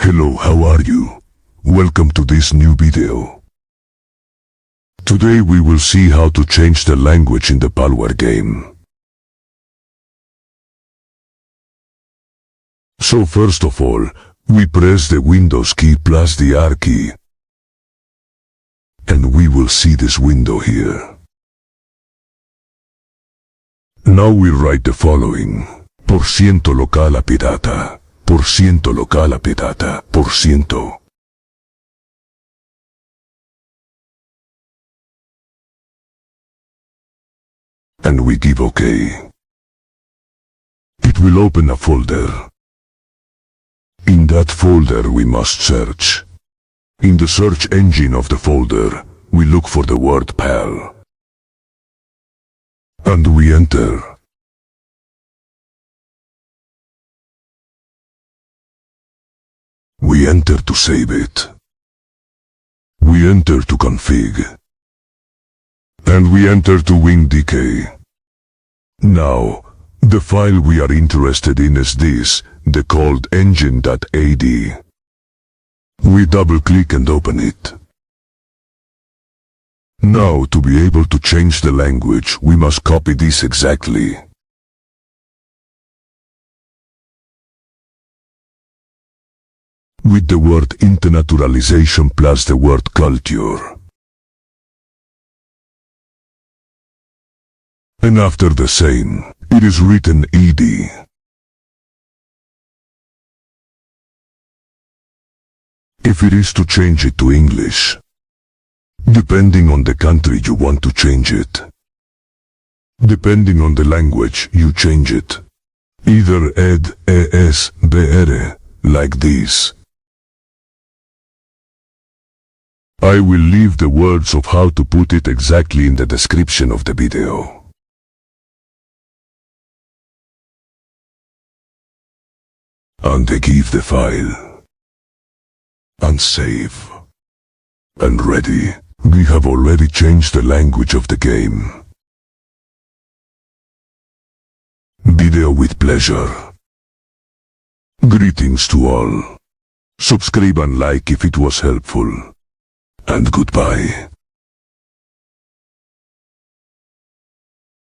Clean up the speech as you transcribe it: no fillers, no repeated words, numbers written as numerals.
Hello, how are you? Welcome to this new video. Today we will see how to change the language in the Palworld game. So first of all, we press the Windows key plus the R key. And we will see this window here. Now we write the following. Porciento local a pirata. Porciento local a pirata. Porciento. And we give OK. It will open a folder. In that folder we must search. In the search engine of the folder, we look for the word PAL. And we enter. We enter to save it. We enter to config. And we enter to WinDK. Now, the file we are interested in is this, the called engine.ad. We double-click and open it. Now, to be able to change the language, we must copy this exactly. With the word internaturalization plus the word culture. And after the same, it is written ed. If it is to change it to English, depending on the country you want to change it. Depending on the language you change it. Either ed, es, br, like this. I will leave the words of how to put it exactly in the description of the video. And I give the file. And save. And ready. We have already changed the language of the game. Video with pleasure. Greetings to all. Subscribe and like if it was helpful. And goodbye.